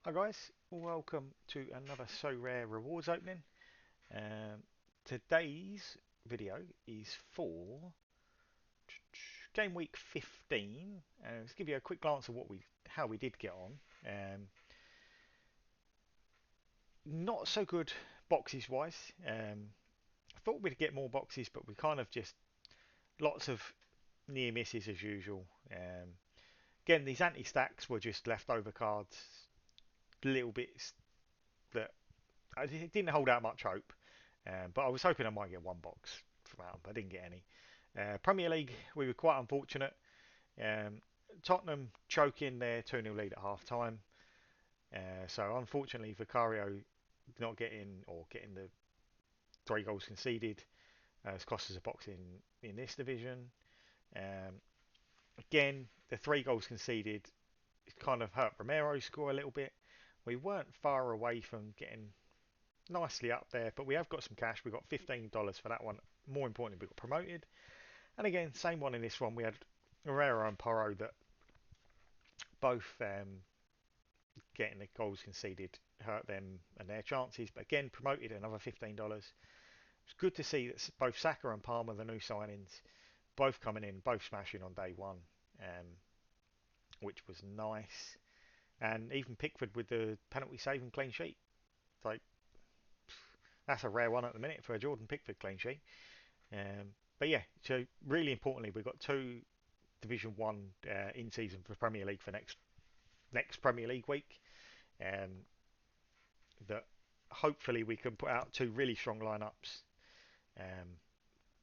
Hi guys, welcome to another Sorare Rewards opening. Um, Today's video is for game week 15. Let's give you a quick glance of how we did get on. Not so good boxes wise. I thought we'd get more boxes, but we kind of just lots of near misses as usual. Again, these anti stacks were just leftover cards, little bits that I didn't hold out much hope. But I was hoping I might get one box from out, but I didn't get any. Premier League, we were quite unfortunate. Um, Tottenham choking their 2-0 lead at half time. So unfortunately, Vicario not getting the 3 goals conceded has cost us a box in this division. Um, Again, the 3 goals conceded kind of hurt Romero's score a little bit. We weren't far away from getting nicely up there, but we have got some cash. We got $15 for that one. More importantly, we got promoted. And again, same one in this one. We had Herrera and Porro that both getting the goals conceded hurt them and their chances. But again, promoted another $15. It's good to see that both Saka and Palmer, the new signings, both coming in, both smashing on day one, um, which was nice. And even Pickford with the penalty save and clean sheet. It's like that's a rare one at the minute for a Jordan Pickford clean sheet. But yeah, so really importantly, we've got two Division One in season for Premier League for next Premier League week. Um, that hopefully we can put out two really strong lineups um,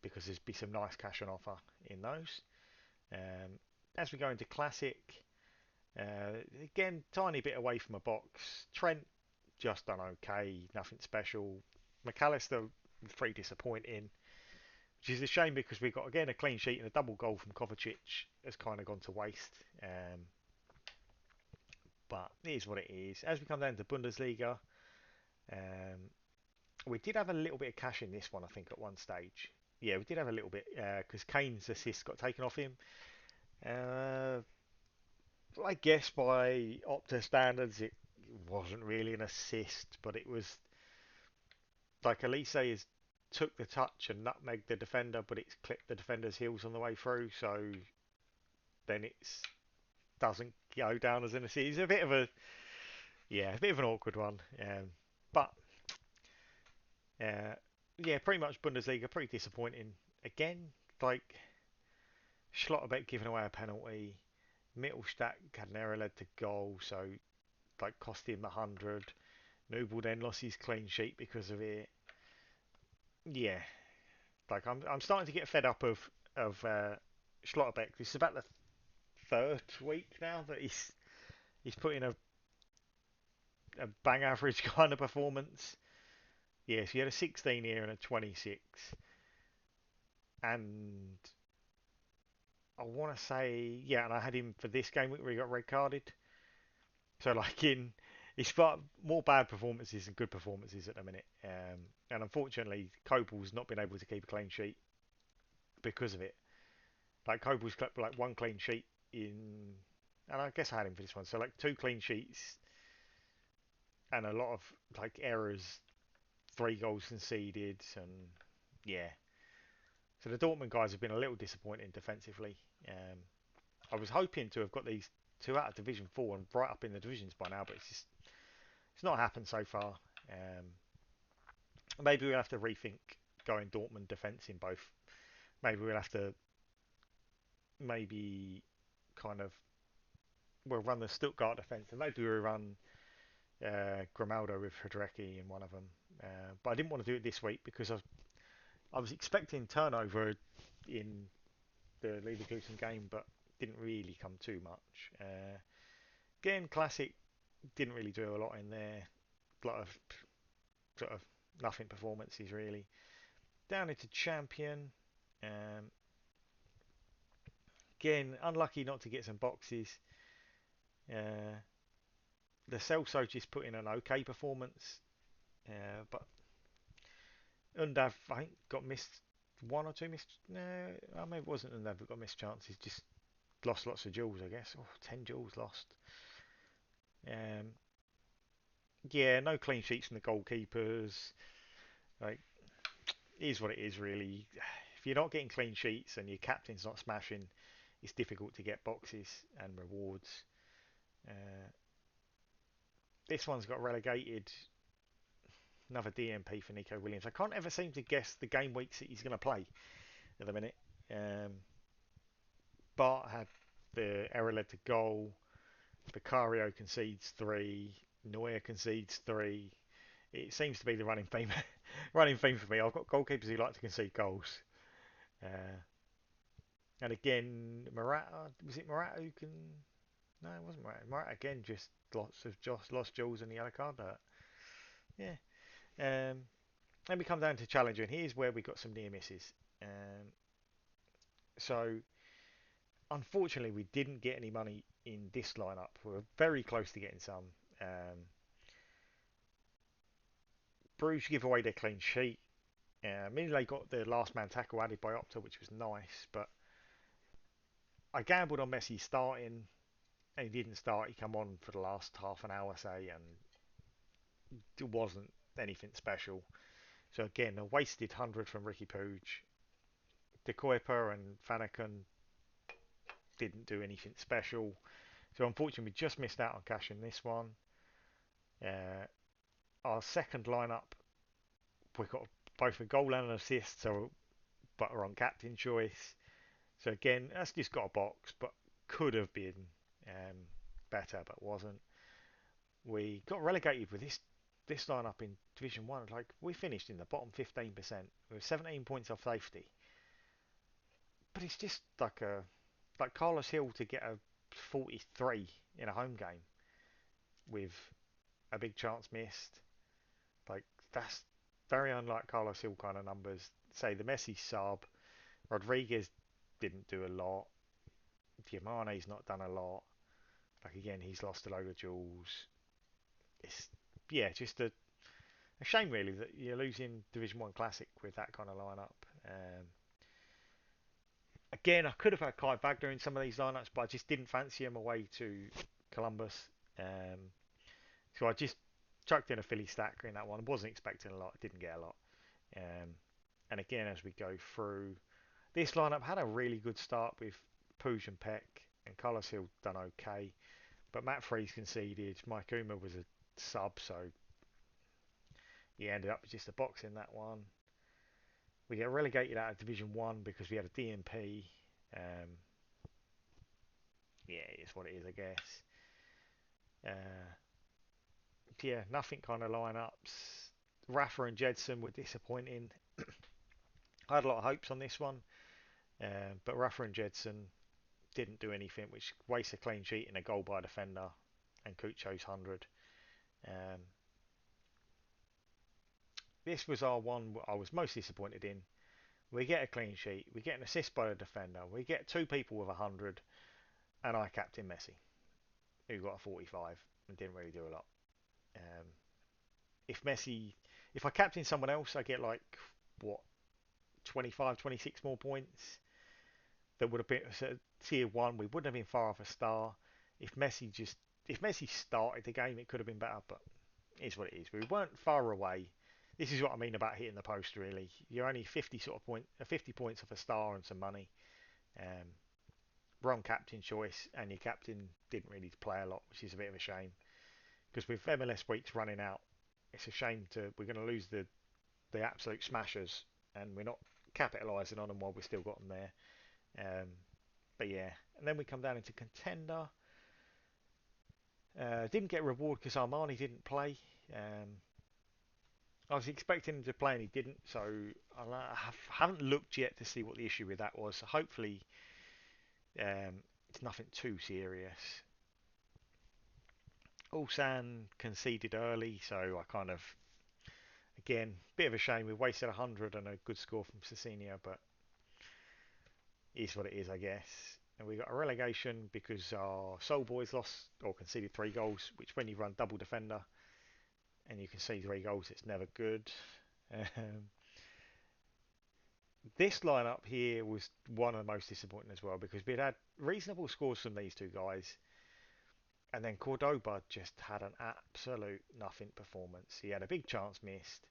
because there's be some nice cash on offer in those. Um, as we go into Classic, again, tiny bit away from a box. Trent just done okay, nothing special. McAllister pretty disappointing, which is a shame because we got again a clean sheet and a double goal from Kovacic has kind of gone to waste. But it is what it is. As we come down to Bundesliga, um, we did have a little bit of cash in this one, I think, at one stage. Yeah, we did have a little bit because Kane's assist got taken off him. Uh, I guess by Opta standards, it wasn't really an assist, but it was like Elise has took the touch and nutmegged the defender, but it's clipped the defender's heels on the way through, so then it doesn't go down as an assist. It's a bit of a bit of an awkward one. But yeah, pretty much Bundesliga, pretty disappointing. Again, like Schlotterbeck giving away a penalty, Mittelstadt had an error led to goal, so like cost him 100. Nubel then lost his clean sheet because of it. Yeah, like I'm starting to get fed up of Schlotterbeck. This is about the third week now that he's put in a bang average kind of performance. Yeah, so he had a 16 here and a 26, and I want to say yeah, and I had him for this game where he got red carded. So like he's got more bad performances than good performances at the minute, and unfortunately, Coble's not been able to keep a clean sheet because of it. Like Coble's got like one clean sheet in, and I guess I had him for this one. So like two clean sheets and a lot of like errors, 3 goals conceded, and yeah. So the Dortmund guys have been a little disappointing defensively. Um, I was hoping to have got these two out of Division 4 and right up in the divisions by now, but it's not happened so far. Maybe we'll have to rethink going Dortmund defence in both. Maybe we'll have to maybe kind of we'll run the Stuttgart defence and maybe we'll run Grimaldo with Hidreki in one of them. But I didn't want to do it this week because I was expecting turnover in the Leverkusen game, but didn't really come too much. Again, Classic didn't really do a lot in there. A lot of sort of nothing performances really. Down into Champion. Um, Again, unlucky not to get some boxes. Uh, the Celso just put in an okay performance, but Undav I think got missed one or two missed. No, maybe it wasn't Undav that got missed chances. Just lost lots of duels, I guess. Oh, 10 duels lost. Um, Yeah, no clean sheets from the goalkeepers. Like, it is what it is, really. If you're not getting clean sheets and your captain's not smashing, it's difficult to get boxes and rewards. Uh, this one's got relegated. Another DMP for Nico Williams. I can't ever seem to guess the game weeks that he's going to play at the minute. Um, Bart had the error led to goal. Vicario concedes three. Neuer concedes three. It seems to be the running theme. Running theme for me. I've got goalkeepers who like to concede goals. Uh, and again, Morata. Was it Morata who can? No, it wasn't Morata. Morata again. Just lost Jules and the yellow card. But yeah. Then we come down to challenger, and here's where we got some near misses. So unfortunately, we didn't get any money in this lineup. We were very close to getting some. Um, Bruges give away their clean sheet. They got the last man tackle added by Opta, which was nice. But I gambled on Messi starting, and he didn't start. He come on for the last half an hour, say, and it wasn't anything special. So again, a wasted 100 from Ricky Pooch. De Kuiper and Fanaken didn't do anything special. So unfortunately, we just missed out on cash in this one. Uh, our second lineup, we got both a goal and an assist, so but we're on captain choice. So again, that's just got a box, but could have been um, better, but wasn't. We got relegated with this lineup in Division One. Like we finished in the bottom 15% with 17 points off safety, but it's just like Carlos Hill to get a 43 in a home game with a big chance missed. Like that's very unlike Carlos Hill kind of numbers. Say the Messi sub, Rodriguez didn't do a lot. Diamane's not done a lot. Like again, he's lost a load of jewels. It's yeah, just a shame really that you're losing Division One Classic with that kind of lineup. Um, Again, I could have had Kai Wagner in some of these lineups, but I just didn't fancy him away to Columbus. Um, so I just chucked in a Philly stacker in that one. Wasn't expecting a lot. Didn't get a lot. Um, and again, as we go through, this lineup had a really good start with Pooj and Peck, and Carlos Hill done okay. But Matt Freeze conceded. Mike Uma was a sub, so he ended up with just a box in that one. We get relegated out of Division 1 because we had a DMP. Um, yeah, it's what it is, I guess. Uh, yeah, nothing kind of lineups. Rafa and Jedson were disappointing. I had a lot of hopes on this one, but Rafa and Jedson didn't do anything, which wastes a clean sheet and a goal by a defender, and Cucho's 100. Um, this was our one I was most disappointed in. We get a clean sheet, we get an assist by the defender, we get two people with 100, and I captain Messi, who got a 45 and didn't really do a lot. Um, if Messi, if I captain someone else, I get like what 25, 26 more points. That would have been so tier one. We wouldn't have been far off a star. If Messi just if Messi started the game, it could have been better. But it's what it is. We weren't far away. This is what I mean about hitting the post. Really, you're only 50 sort of 50 points off a star and some money. Um, wrong captain choice, and your captain didn't really play a lot, which is a bit of a shame. Because with MLS weeks running out, it's a shame to we're going to lose the absolute smashers, and we're not capitalising on them while we've still got them there. But yeah, and then we come down into contender. Didn't get a reward because Armani didn't play. Um, I was expecting him to play and he didn't, so haven't looked yet to see what the issue with that was. So hopefully, it's nothing too serious. Ulsan conceded early, so I kind of again bit of a shame. We wasted 100 and a good score from Cecilia, but is what it is, I guess. And we got a relegation because our Soul Boys lost or conceded 3 goals, which when you run double defender and you concede 3 goals, it's never good. Um, this lineup here was one of the most disappointing as well because we'd had reasonable scores from these two guys. And then Cordoba just had an absolute nothing performance. He had a big chance missed.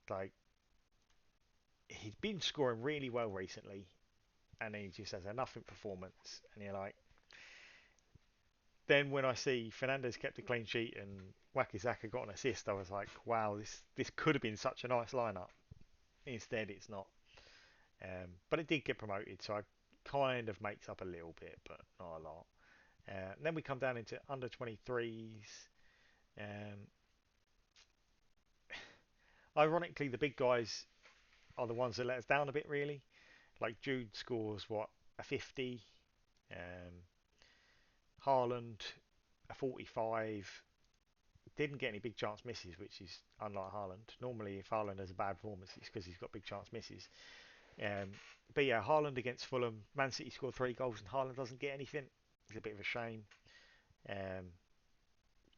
Like, he'd been scoring really well recently, and then he just has a nothing performance. And you're like, then when I see Fernandez kept a clean sheet and Wakizaka got an assist, I was like, wow, this could have been such a nice lineup. Instead, it's not. But it did get promoted, so it kind of makes up a little bit, but not a lot. Then we come down into under 23s. Um, Ironically, the big guys are the ones that let us down a bit, really. Like Jude scores what, a 50, um, Haaland a 45. Didn't get any big chance misses, which is unlike Haaland. Normally, if Haaland has a bad performance, it's because he's got big chance misses. Um, but yeah, Haaland against Fulham, Man City scored 3 goals and Haaland doesn't get anything. It's a bit of a shame. Um,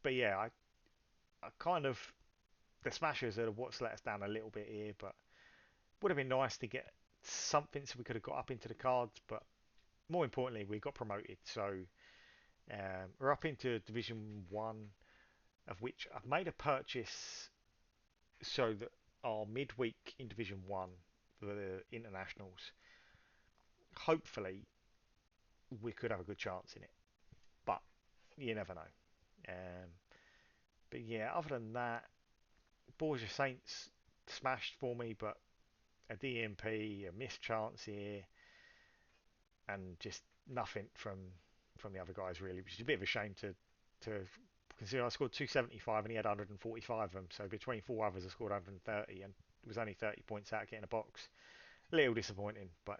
but yeah, I kind of the Smashers are what's let us down a little bit here, but would have been nice to get something so we could have got up into the cards. But more importantly, we got promoted, so we're up into Division One, of which I've made a purchase so that our midweek in Division One for the internationals, hopefully we could have a good chance in it, but you never know. Um, but yeah, other than that, Borgia Saints smashed for me, but a DMP, a missed chance here, and just nothing from the other guys really, which is a bit of a shame to consider. I scored 275 and he had 145 of them, so between four others I scored 130 and it was only 30 points out of getting a box. A little disappointing, but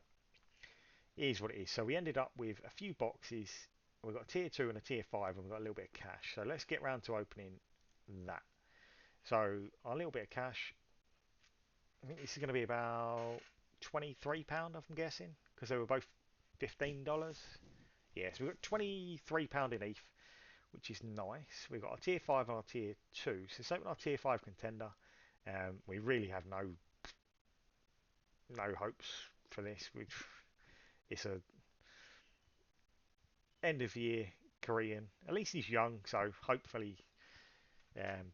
it is what it is. So we ended up with a few boxes. We've got a tier 2 and a tier 5 and we've got a little bit of cash. So let's get round to opening that. So our little bit of cash, I think this is going to be about £23, I'm guessing, because they were both $15. Yes, we've got £23 in ETH, which is nice. We've got our tier 5 and our tier 2. So let's open our tier 5 contender. We really have no hopes for this. It's a end of year Korean. At least he's young, so hopefully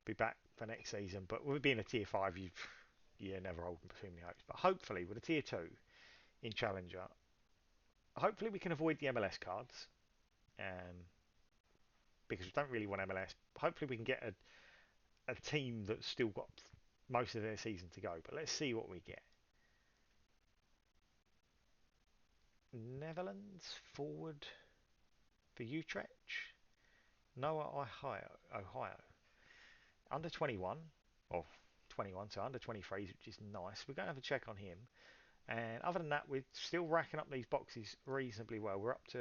be back for next season. But with being a tier 5, you're never holding too many hopes. But hopefully with a tier 2 in Challenger, hopefully we can avoid the MLS cards. Um, because we don't really want MLS. Hopefully we can get a team that's still got most of their season to go. But let's see what we get. Netherlands forward for Utrecht. Noah, Ohio. Under 21. Or 21, so under 23s, which is nice. We're going to have a check on him. And other than that, we're still racking up these boxes reasonably well. We're up to,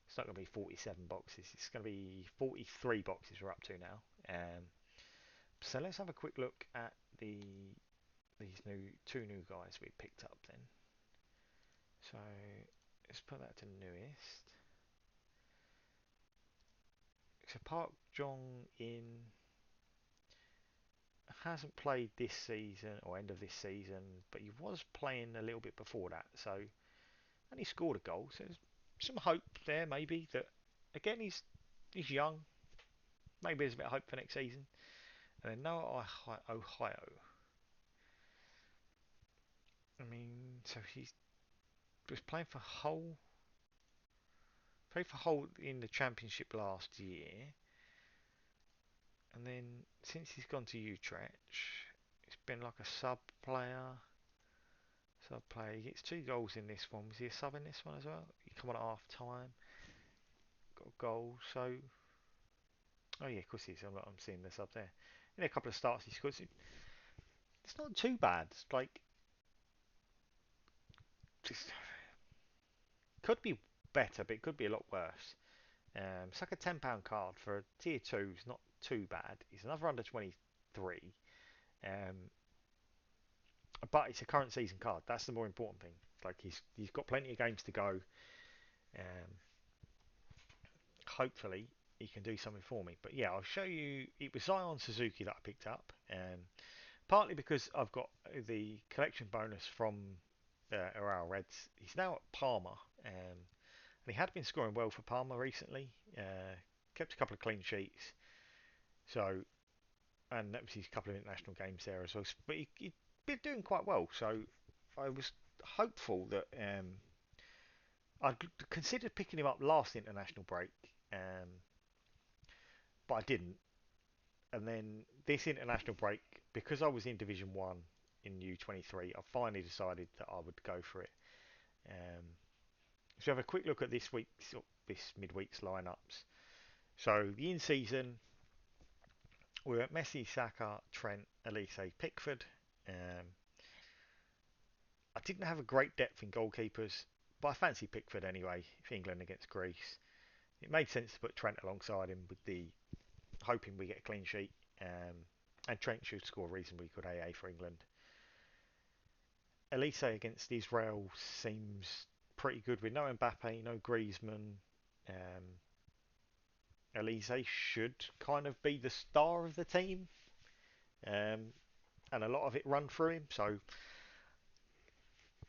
it's not going to be 47 boxes. It's going to be 43 boxes we're up to now. So let's have a quick look at these two new guys we picked up then. So let's put that to newest. So Park Jong In hasn't played this season or end of this season, but he was playing a little bit before that. So and he scored a goal. So there's some hope there, maybe that again he's young. Maybe there's a bit of hope for next season. And then Noah Ohio. I mean, so he was playing for Hull. Played for Hull in the Championship last year, and then since he's gone to Utrecht, it's been like a sub player. Sub player. He gets 2 goals in this one. Was he a sub in this one as well? He come on at half time. Got a goal. So, oh yeah, of course he's. I'm seeing the sub there. In a couple of starts he scores. It's not too bad. Like, just could be better, but it could be a lot worse. It's like a £10 card for a tier 2. It's not too bad. He's another under 23. Um, but it's a current season card. That's the more important thing. Like he's got plenty of games to go. Um, Hopefully he can do something for me. But yeah, I'll show you. It was Zion Suzuki that I picked up. Partly because I've got the collection bonus from Ural Reds. He's now at Parma. And he had been scoring well for Parma recently. Kept a couple of clean sheets. So, and that was his couple of international games there as well. But he'd been doing quite well. So I was hopeful that I'd considered picking him up last international break, but I didn't. And then this international break, because I was in Division 1 in U23, I finally decided that I would go for it. Um, so have a quick look at this midweek's lineups. So the in-season, we're at Messi, Saka, Trent, Elise, Pickford. Um, I didn't have a great depth in goalkeepers, but I fancy Pickford anyway for England against Greece. It made sense to put Trent alongside him with the hoping we get a clean sheet. And Trent should score reasonably good AA for England. Elise against Israel seems pretty good with no Mbappe, no Griezmann. Um, Elise should kind of be the star of the team, um, and a lot of it run through him. So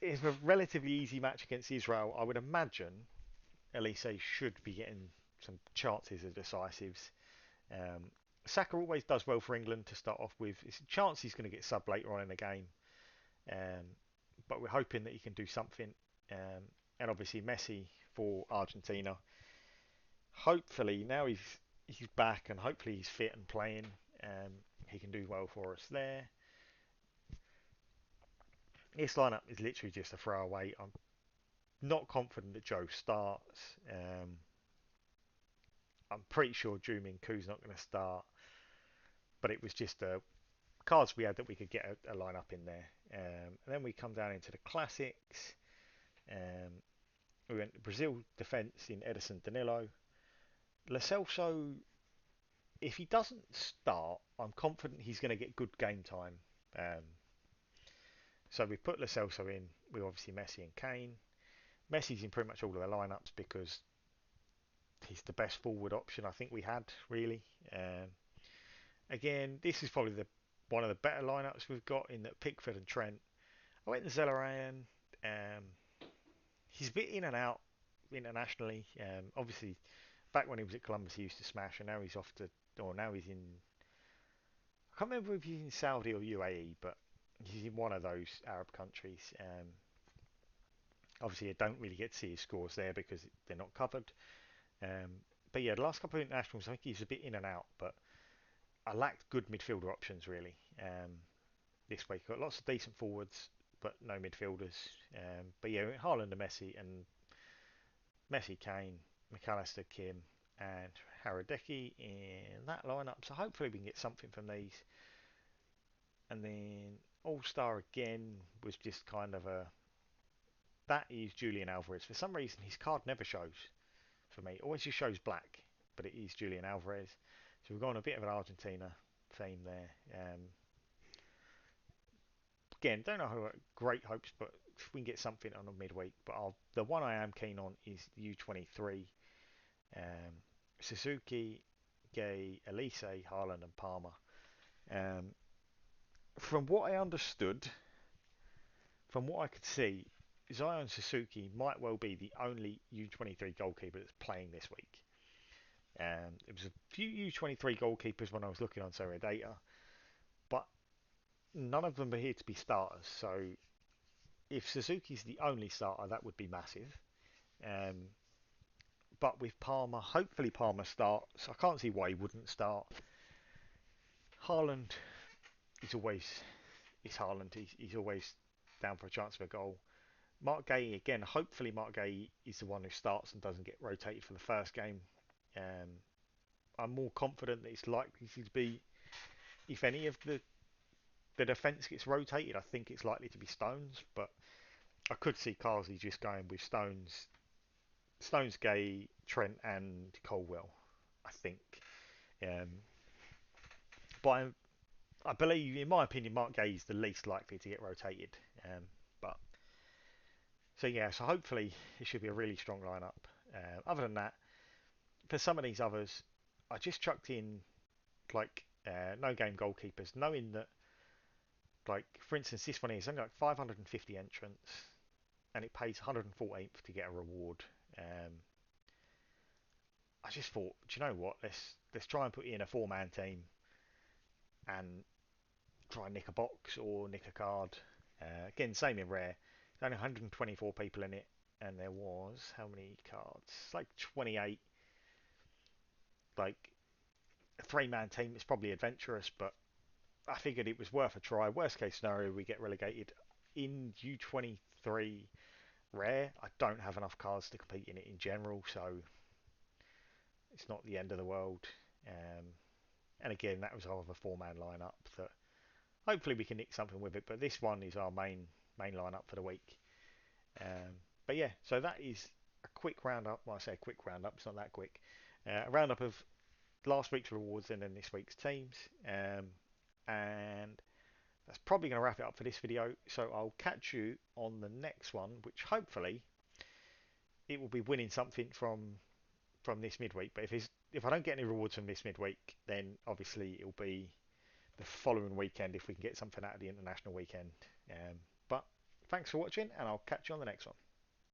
it's a relatively easy match against Israel. I would imagine Elise should be getting some chances of decisives. Um, Saka always does well for England to start off with. It's a chance he's going to get sub later on in the game, um, but we're hoping that he can do something. And obviously Messi for Argentina. Hopefully now he's back and hopefully he's fit and playing. Um, he can do well for us there. This lineup is literally just a throwaway. I'm not confident that Joe starts. I'm pretty sure Ju Min Koo's not going to start, but it was just cards we had that we could get a lineup in there. And then we come down into the classics. Um, we went Brazil defence in Edison Danilo. Lo Celso, if he doesn't start, I'm confident he's going to get good game time. Um, so we put Lo Celso in with obviously Messi and Kane. Messi's in pretty much all of the lineups because he's the best forward option I think we had really. Again, this is probably the one of the better lineups we've got in that Pickford and Trent. I went to Zelarayan. Um, he's a bit in and out internationally. Obviously, back when he was at Columbus, he used to smash, and now he's off to, or now he's in. I can't remember if he's in Saudi or UAE, but he's in one of those Arab countries. Obviously, I don't really get to see his scores there because they're not covered. Um, but yeah, the last couple of internationals, I think he's a bit in and out, but I lacked good midfielder options really. This week got lots of decent forwards, but no midfielders. But yeah, Haaland and Messi, Kane, McAllister, Kim, and Haradecki in that lineup. So hopefully we can get something from these. And then All Star again was just kind of a. That is Julian Alvarez. For some reason, his card never shows for me. It always just shows black, but it is Julian Alvarez. So we've gone a bit of an Argentina theme there. Again, don't know how great hopes, but if we can get something on a midweek. But the one I am keen on is the U23. Um, Suzuki, Gay, Elise, Haaland, and Palmer. Um, from what I understood, from what I could see, Zion Suzuki might well be the only U23 goalkeeper that's playing this week. There was a few U23 goalkeepers when I was looking on Sorare data, but none of them are here to be starters. So if Suzuki's the only starter, that would be massive. Um, but with Palmer, hopefully Palmer starts. I can't see why he wouldn't start. Haaland is always Haaland. He's always down for a chance of a goal. Mark Gay again. Hopefully Mark Gay is the one who starts and doesn't get rotated for the first game. Um, I'm more confident that it's likely to be if any of the defence gets rotated. I think it's likely to be Stones, but I could see Carsley just going with Stones, Gay, Trent, and Colwell. I think. Um, but I believe, in my opinion, Mark Gay is the least likely to get rotated. But so yeah, so hopefully it should be a really strong lineup. Other than that, for some of these others, I just chucked in like no game goalkeepers, knowing that like for instance this one is only like 550 entrants and it pays 114th to get a reward. I just thought, do you know what? Let's try and put in a four-man team and try and nick a box or nick a card. Again, same in rare. There's only 124 people in it, and there was how many cards? Like 28. Like a three-man team is probably adventurous, but I figured it was worth a try. Worst case scenario, we get relegated in U23 rare. I don't have enough cards to compete in it in general, so it's not the end of the world. Um, and again, that was our other four-man lineup that hopefully we can nick something with it. But this one is our main lineup for the week. But yeah, so that is a quick roundup. Well, I say a quick roundup, it's not that quick. A roundup of last week's rewards and then this week's teams. And that's probably going to wrap it up for this video. So I'll catch you on the next one, which hopefully it will be winning something from this midweek. But if I don't get any rewards from this midweek, then obviously it'll be the following weekend if we can get something out of the international weekend. But thanks for watching, and I'll catch you on the next one.